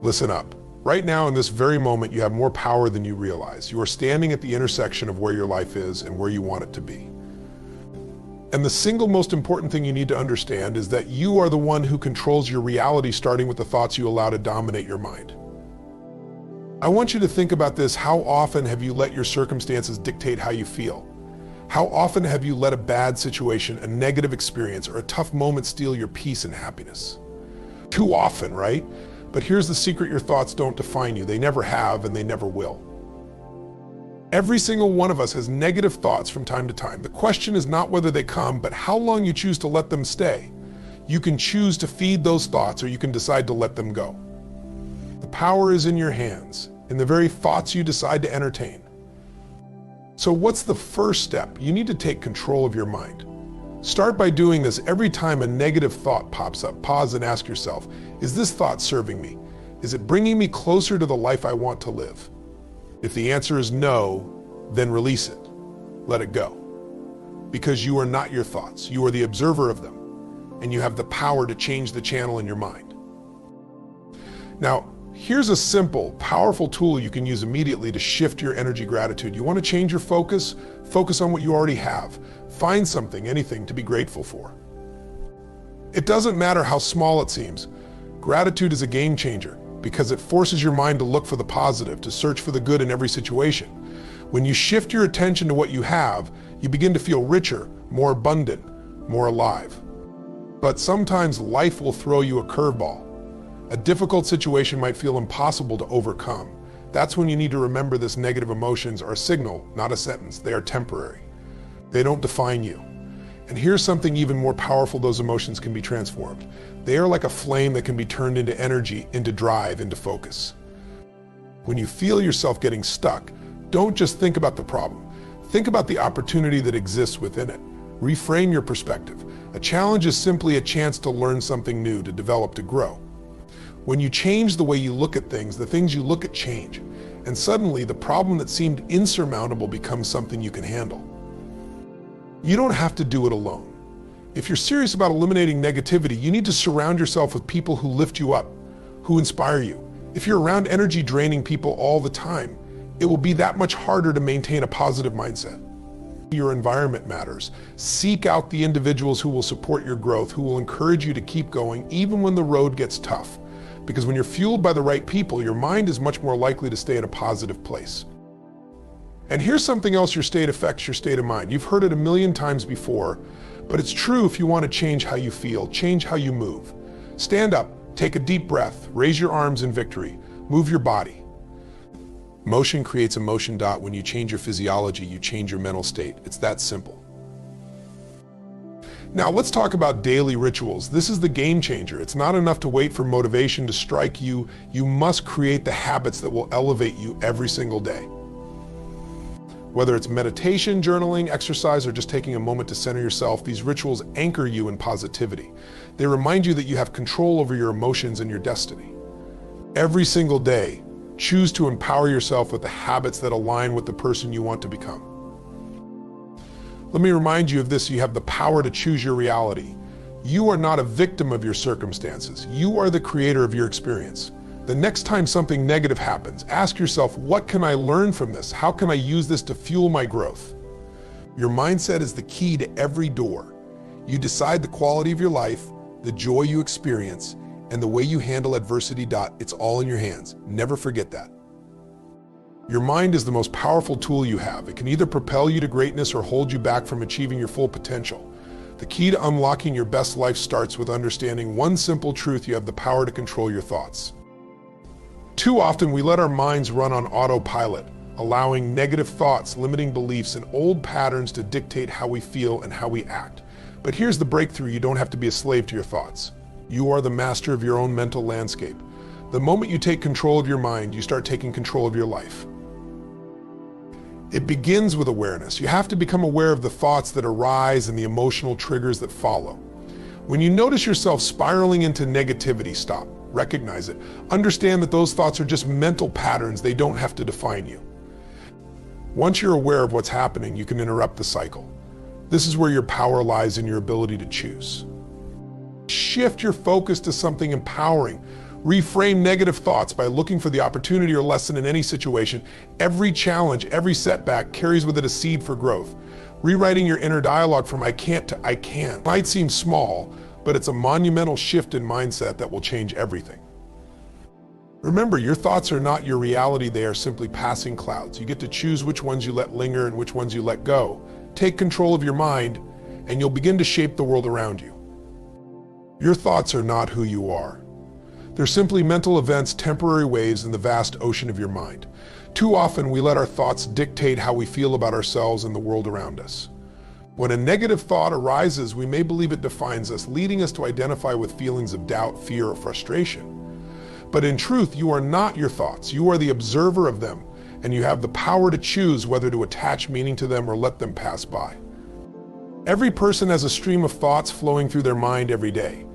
Listen up. Right now, in this very moment, you have more power than you realize. You are standing at the intersection of where your life is and where you want it to be. And the single most important thing you need to understand is that you are the one who controls your reality, starting with the thoughts you allow to dominate your mind. I want you to think about this. How often have you let your circumstances dictate how you feel? How often have you let a bad situation, a negative experience, or a tough moment steal your peace and happiness? Too often, right? But here's the secret: your thoughts don't define you. They never have, and they never will. Every single one of us has negative thoughts from time to time. The question is not whether they come, but how long you choose to let them stay. You can choose to feed those thoughts, or you can decide to let them go. The power is in your hands, in the very thoughts you decide to entertain. So what's the first step? You need to take control of your mind. Start by doing this every time a negative thought pops up. Pause and ask yourself, is this thought serving me? Is it bringing me closer to the life I want to live? If the answer is no, then release it. Let it go. Because you are not your thoughts. You are the observer of them, and you have the power to change the channel in your mind. Now, here's a simple, powerful tool you can use immediately to shift your energy. Gratitude. You want to change your focus? Focus on what you already have. Find something, anything, to be grateful for. It doesn't matter how small it seems. Gratitude is a game changer because it forces your mind to look for the positive, to search for the good in every situation. When you shift your attention to what you have, you begin to feel richer, more abundant, more alive. But sometimes life will throw you a curveball. A difficult situation might feel impossible to overcome. That's when you need to remember this: negative emotions are a signal, not a sentence. They are temporary. They don't define you. And here's something even more powerful: those emotions can be transformed. They are like a flame that can be turned into energy, into drive, into focus. When you feel yourself getting stuck, don't just think about the problem. Think about the opportunity that exists within it. Reframe your perspective. A challenge is simply a chance to learn something new, to develop, to grow. When you change the way you look at things, the things you look at change. And suddenly, the problem that seemed insurmountable becomes something you can handle. You don't have to do it alone. If you're serious about eliminating negativity, you need to surround yourself with people who lift you up, who inspire you. If you're around energy-draining people all the time, it will be that much harder to maintain a positive mindset. Your environment matters. Seek out the individuals who will support your growth, who will encourage you to keep going even when the road gets tough. Because when you're fueled by the right people, your mind is much more likely to stay in a positive place. And here's something else: your state affects your state of mind. You've heard it a million times before, but it's true if you want to change how you feel, change how you move. Stand up, take a deep breath, raise your arms in victory, move your body. Motion creates emotion. When you change your physiology, you change your mental state. It's that simple. Now let's talk about daily rituals. This is the game changer. It's not enough to wait for motivation to strike you. You must create the habits that will elevate you every single day. Whether it's meditation, journaling, exercise, or just taking a moment to center yourself, these rituals anchor you in positivity. They remind you that you have control over your emotions and your destiny. Every single day, choose to empower yourself with the habits that align with the person you want to become. Let me remind you of this: you have the power to choose your reality. You are not a victim of your circumstances. You are the creator of your experience. The next time something negative happens, ask yourself, what can I learn from this? How can I use this to fuel my growth? Your mindset is the key to every door. You decide the quality of your life, the joy you experience, and the way you handle adversity. It's all in your hands. Never forget that. Your mind is the most powerful tool you have. It can either propel you to greatness or hold you back from achieving your full potential. The key to unlocking your best life starts with understanding one simple truth: you have the power to control your thoughts. Too often we let our minds run on autopilot, allowing negative thoughts, limiting beliefs, and old patterns to dictate how we feel and how we act. But here's the breakthrough: you don't have to be a slave to your thoughts. You are the master of your own mental landscape. The moment you take control of your mind, you start taking control of your life. It begins with awareness. You have to become aware of the thoughts that arise and the emotional triggers that follow. When you notice yourself spiraling into negativity, stop. Recognize it. Understand that those thoughts are just mental patterns. They don't have to define you. Once you're aware of what's happening, you can interrupt the cycle. This is where your power lies, in your ability to choose. Shift your focus to something empowering. Reframe negative thoughts by looking for the opportunity or lesson in any situation. Every challenge, every setback carries with it a seed for growth. Rewriting your inner dialogue from I can't to I can might seem small, but it's a monumental shift in mindset that will change everything. Remember, your thoughts are not your reality, they are simply passing clouds. You get to choose which ones you let linger and which ones you let go. Take control of your mind, and you'll begin to shape the world around you. Your thoughts are not who you are. They're simply mental events, temporary waves in the vast ocean of your mind. Too often, we let our thoughts dictate how we feel about ourselves and the world around us. When a negative thought arises, we may believe it defines us, leading us to identify with feelings of doubt, fear, or frustration. But in truth, you are not your thoughts. You are the observer of them, and you have the power to choose whether to attach meaning to them or let them pass by. Every person has a stream of thoughts flowing through their mind every day.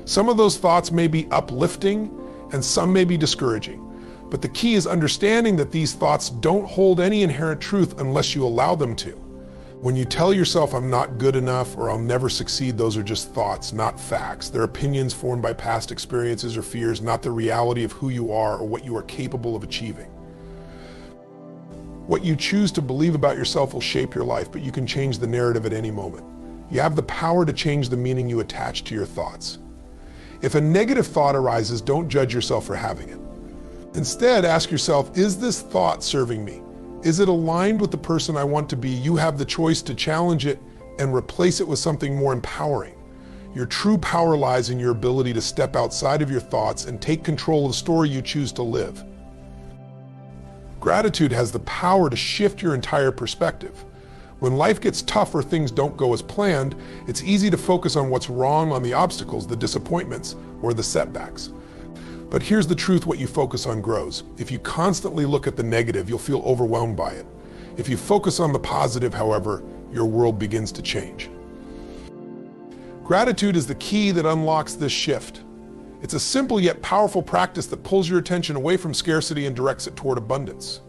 Some of those thoughts may be uplifting, and some may be discouraging. But the key is understanding that these thoughts don't hold any inherent truth unless you allow them to. When you tell yourself, I'm not good enough or I'll never succeed, those are just thoughts, not facts. They're opinions formed by past experiences or fears, not the reality of who you are or what you are capable of achieving. What you choose to believe about yourself will shape your life, but you can change the narrative at any moment. You have the power to change the meaning you attach to your thoughts. If a negative thought arises, don't judge yourself for having it. Instead, ask yourself, is this thought serving me? Is it aligned with the person I want to be? You have the choice to challenge it and replace it with something more empowering. Your true power lies in your ability to step outside of your thoughts and take control of the story you choose to live. Gratitude has the power to shift your entire perspective. When life gets tough or things don't go as planned, it's easy to focus on what's wrong, on the obstacles, the disappointments, or the setbacks. But here's the truth, what you focus on grows. If you constantly look at the negative, you'll feel overwhelmed by it. If you focus on the positive, however, your world begins to change. Gratitude is the key that unlocks this shift. It's a simple yet powerful practice that pulls your attention away from scarcity and directs it toward abundance.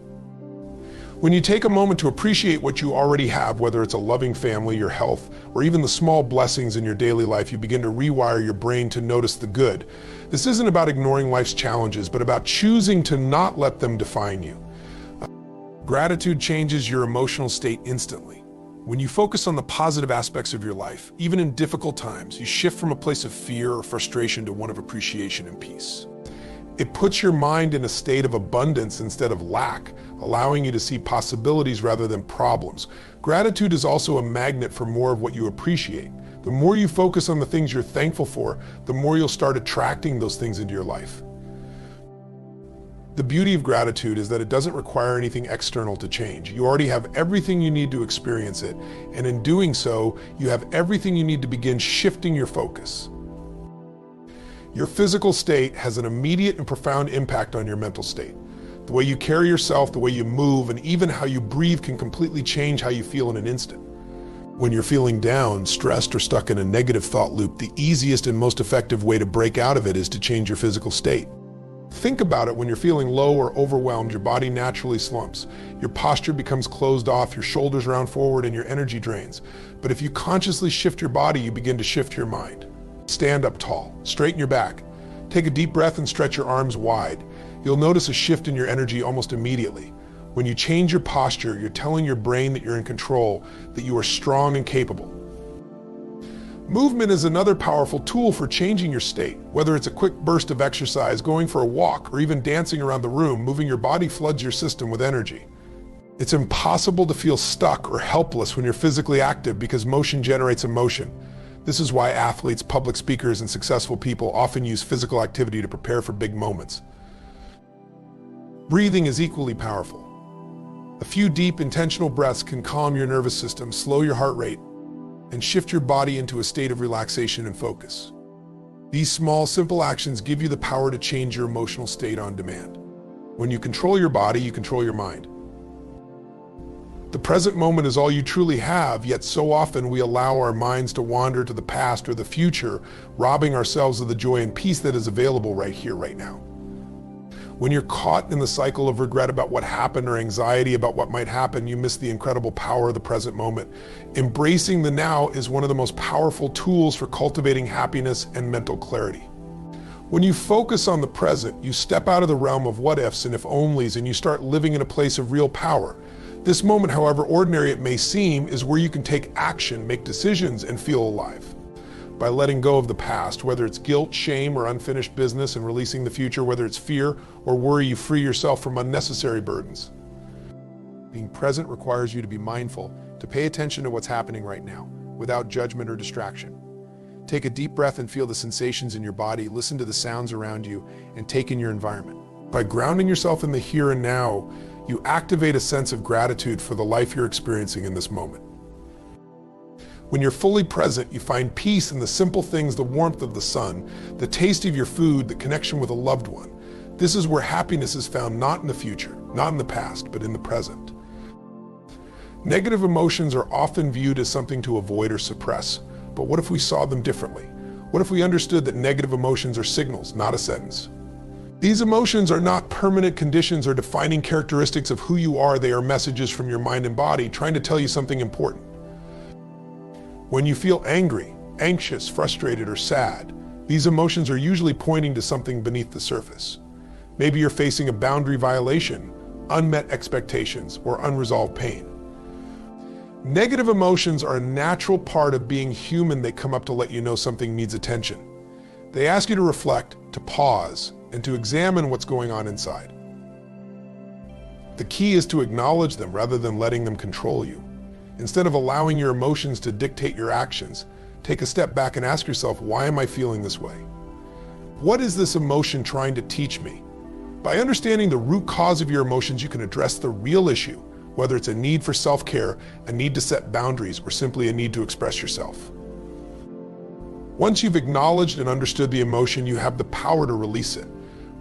When you take a moment to appreciate what you already have, whether it's a loving family, your health, or even the small blessings in your daily life, you begin to rewire your brain to notice the good. This isn't about ignoring life's challenges, but about choosing to not let them define you. Gratitude changes your emotional state instantly. When you focus on the positive aspects of your life, even in difficult times, you shift from a place of fear or frustration to one of appreciation and peace. It puts your mind in a state of abundance instead of lack, allowing you to see possibilities rather than problems. Gratitude is also a magnet for more of what you appreciate. The more you focus on the things you're thankful for, the more you'll start attracting those things into your life. The beauty of gratitude is that it doesn't require anything external to change. You already have everything you need to experience it, and in doing so, you have everything you need to begin shifting your focus. Your physical state has an immediate and profound impact on your mental state. The way you carry yourself, the way you move, and even how you breathe can completely change how you feel in an instant. When you're feeling down, stressed, or stuck in a negative thought loop, the easiest and most effective way to break out of it is to change your physical state. Think about it. When you're feeling low or overwhelmed, your body naturally slumps. Your posture becomes closed off, your shoulders round forward, and your energy drains. But if you consciously shift your body, you begin to shift your mind. Stand up tall, straighten your back. Take a deep breath and stretch your arms wide. You'll notice a shift in your energy almost immediately. When you change your posture, you're telling your brain that you're in control, that you are strong and capable. Movement is another powerful tool for changing your state. Whether it's a quick burst of exercise, going for a walk, or even dancing around the room, moving your body floods your system with energy. It's impossible to feel stuck or helpless when you're physically active because motion generates emotion. This is why athletes, public speakers, and successful people often use physical activity to prepare for big moments. Breathing is equally powerful. A few deep, intentional breaths can calm your nervous system, slow your heart rate, and shift your body into a state of relaxation and focus. These small, simple actions give you the power to change your emotional state on demand. When you control your body, you control your mind. The present moment is all you truly have, yet so often we allow our minds to wander to the past or the future, robbing ourselves of the joy and peace that is available right here, right now. When you're caught in the cycle of regret about what happened or anxiety about what might happen, you miss the incredible power of the present moment. Embracing the now is one of the most powerful tools for cultivating happiness and mental clarity. When you focus on the present, you step out of the realm of what ifs and if onlys and you start living in a place of real power. This moment, however ordinary it may seem, is where you can take action, make decisions, and feel alive. By letting go of the past, whether it's guilt, shame, or unfinished business, and releasing the future, whether it's fear or worry, you free yourself from unnecessary burdens. Being present requires you to be mindful, to pay attention to what's happening right now, without judgment or distraction. Take a deep breath and feel the sensations in your body, listen to the sounds around you, and take in your environment. By grounding yourself in the here and now, you activate a sense of gratitude for the life you're experiencing in this moment. When you're fully present, you find peace in the simple things, the warmth of the sun, the taste of your food, the connection with a loved one. This is where happiness is found, not in the future, not in the past, but in the present. Negative emotions are often viewed as something to avoid or suppress. But what if we saw them differently? What if we understood that negative emotions are signals, not a sentence? These emotions are not permanent conditions or defining characteristics of who you are. They are messages from your mind and body trying to tell you something important. When you feel angry, anxious, frustrated, or sad, these emotions are usually pointing to something beneath the surface. Maybe you're facing a boundary violation, unmet expectations, or unresolved pain. Negative emotions are a natural part of being human. They come up to let you know something needs attention. They ask you to reflect, to pause, and to examine what's going on inside. The key is to acknowledge them rather than letting them control you. Instead of allowing your emotions to dictate your actions, take a step back and ask yourself, why am I feeling this way? What is this emotion trying to teach me? By understanding the root cause of your emotions, you can address the real issue, whether it's a need for self-care, a need to set boundaries, or simply a need to express yourself. Once you've acknowledged and understood the emotion, you have the power to release it.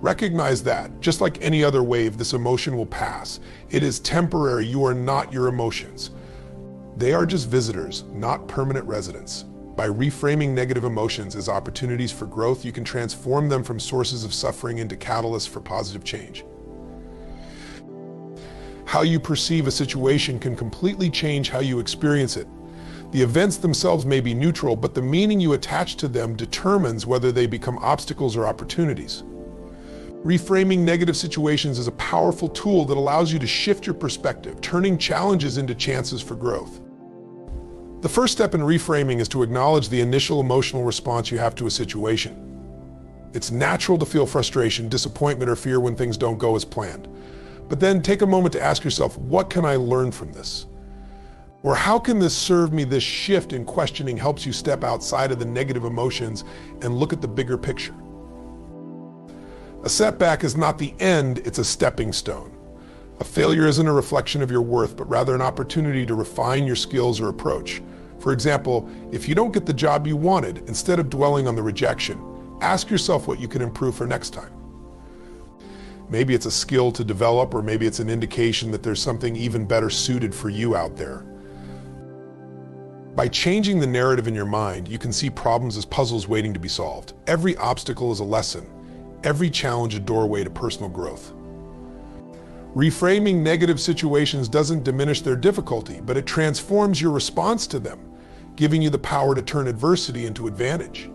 Recognize that, just like any other wave, this emotion will pass. It is temporary. You are not your emotions. They are just visitors, not permanent residents. By reframing negative emotions as opportunities for growth, you can transform them from sources of suffering into catalysts for positive change. How you perceive a situation can completely change how you experience it. The events themselves may be neutral, but the meaning you attach to them determines whether they become obstacles or opportunities. Reframing negative situations is a powerful tool that allows you to shift your perspective, turning challenges into chances for growth. The first step in reframing is to acknowledge the initial emotional response you have to a situation. It's natural to feel frustration, disappointment, or fear when things don't go as planned. But then take a moment to ask yourself, what can I learn from this? Or how can this serve me? This shift in questioning helps you step outside of the negative emotions and look at the bigger picture. A setback is not the end, it's a stepping stone. A failure isn't a reflection of your worth, but rather an opportunity to refine your skills or approach. For example, if you don't get the job you wanted, instead of dwelling on the rejection, ask yourself what you can improve for next time. Maybe it's a skill to develop, or maybe it's an indication that there's something even better suited for you out there. By changing the narrative in your mind, you can see problems as puzzles waiting to be solved. Every obstacle is a lesson, every challenge a doorway to personal growth. Reframing negative situations doesn't diminish their difficulty, but it transforms your response to them, giving you the power to turn adversity into advantage.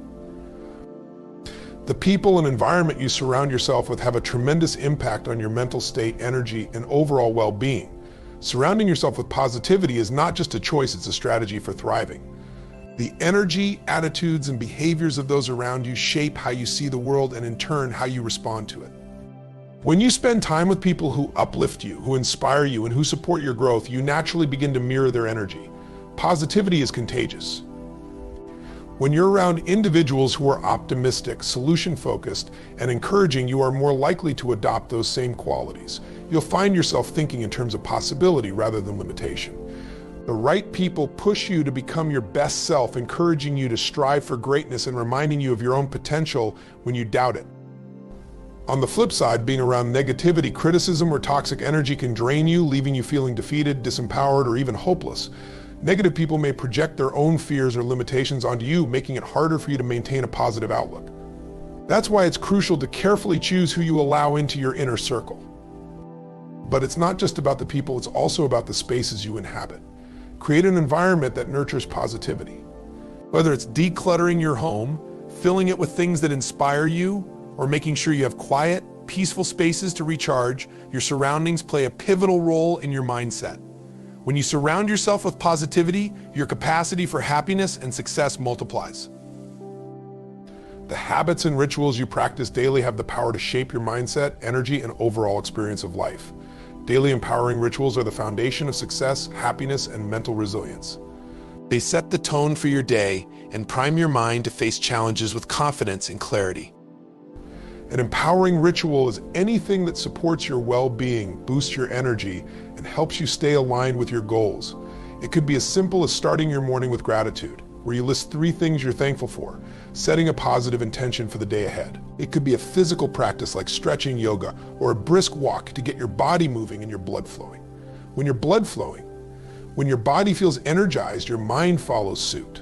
The people and environment you surround yourself with have a tremendous impact on your mental state, energy, and overall well-being. Surrounding yourself with positivity is not just a choice, it's a strategy for thriving. The energy, attitudes, and behaviors of those around you shape how you see the world and in turn, how you respond to it. When you spend time with people who uplift you, who inspire you, and who support your growth, you naturally begin to mirror their energy. Positivity is contagious. When you're around individuals who are optimistic, solution-focused, and encouraging, you are more likely to adopt those same qualities. You'll find yourself thinking in terms of possibility rather than limitation. The right people push you to become your best self, encouraging you to strive for greatness and reminding you of your own potential when you doubt it. On the flip side, being around negativity, criticism, or toxic energy can drain you, leaving you feeling defeated, disempowered, or even hopeless. Negative people may project their own fears or limitations onto you, making it harder for you to maintain a positive outlook. That's why it's crucial to carefully choose who you allow into your inner circle. But it's not just about the people, it's also about the spaces you inhabit. Create an environment that nurtures positivity. Whether it's decluttering your home, filling it with things that inspire you, or making sure you have quiet, peaceful spaces to recharge, your surroundings play a pivotal role in your mindset. When you surround yourself with positivity, your capacity for happiness and success multiplies. The habits and rituals you practice daily have the power to shape your mindset, energy, and overall experience of life. Daily empowering rituals are the foundation of success, happiness, and mental resilience. They set the tone for your day and prime your mind to face challenges with confidence and clarity. An empowering ritual is anything that supports your well-being, boosts your energy, and helps you stay aligned with your goals. It could be as simple as starting your morning with gratitude, where you list 3 things you're thankful for, setting a positive intention for the day ahead. It could be a physical practice like stretching yoga or a brisk walk to get your body moving and your blood flowing. When your body feels energized, your mind follows suit.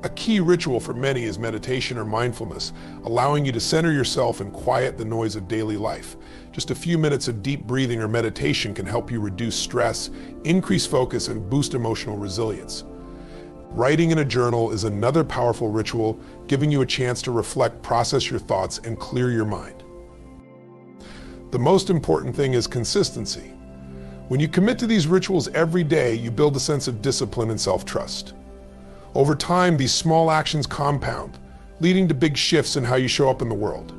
A key ritual for many is meditation or mindfulness, allowing you to center yourself and quiet the noise of daily life. Just a few minutes of deep breathing or meditation can help you reduce stress, increase focus, and boost emotional resilience. Writing in a journal is another powerful ritual, giving you a chance to reflect, process your thoughts, and clear your mind. The most important thing is consistency. When you commit to these rituals every day, you build a sense of discipline and self-trust. Over time, these small actions compound, leading to big shifts in how you show up in the world.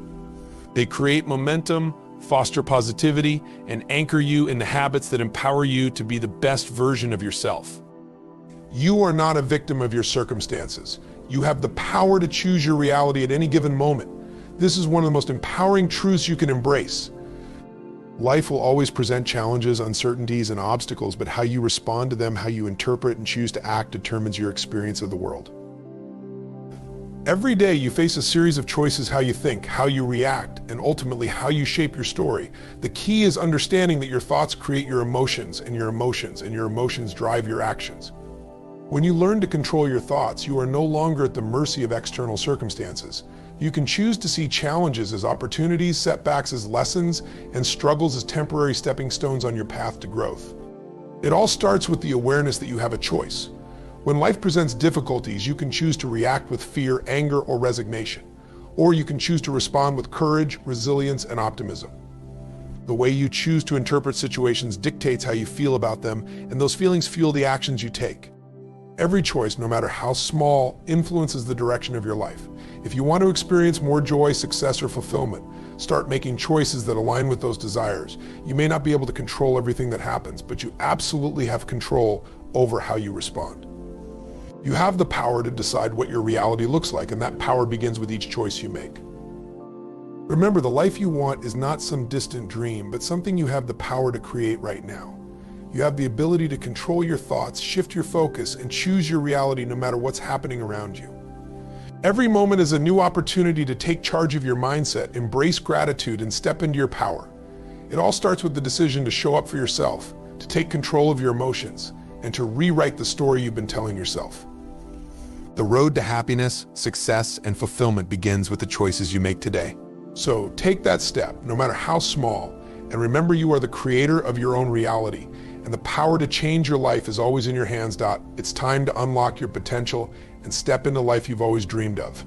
They create momentum, foster positivity, and anchor you in the habits that empower you to be the best version of yourself. You are not a victim of your circumstances. You have the power to choose your reality at any given moment. This is one of the most empowering truths you can embrace. Life will always present challenges, uncertainties, and obstacles, but how you respond to them, how you interpret and choose to act determines your experience of the world. Every day you face a series of choices: how you think, how you react, and ultimately how you shape your story. The key is understanding that your thoughts create your emotions, and your emotions drive your actions. When you learn to control your thoughts, you are no longer at the mercy of external circumstances. You can choose to see challenges as opportunities, setbacks as lessons, and struggles as temporary stepping stones on your path to growth. It all starts with the awareness that you have a choice. When life presents difficulties, you can choose to react with fear, anger, or resignation. Or you can choose to respond with courage, resilience, and optimism. The way you choose to interpret situations dictates how you feel about them, and those feelings fuel the actions you take. Every choice, no matter how small, influences the direction of your life. If you want to experience more joy, success, or fulfillment, start making choices that align with those desires. You may not be able to control everything that happens, but you absolutely have control over how you respond. You have the power to decide what your reality looks like, and that power begins with each choice you make. Remember, the life you want is not some distant dream, but something you have the power to create right now. You have the ability to control your thoughts, shift your focus, and choose your reality no matter what's happening around you. Every moment is a new opportunity to take charge of your mindset, embrace gratitude, and step into your power. It all starts with the decision to show up for yourself, to take control of your emotions, and to rewrite the story you've been telling yourself. The road to happiness, success, and fulfillment begins with the choices you make today. So take that step, no matter how small, and remember you are the creator of your own reality, and the power to change your life is always in your hands. It's time to unlock your potential and step into the life you've always dreamed of.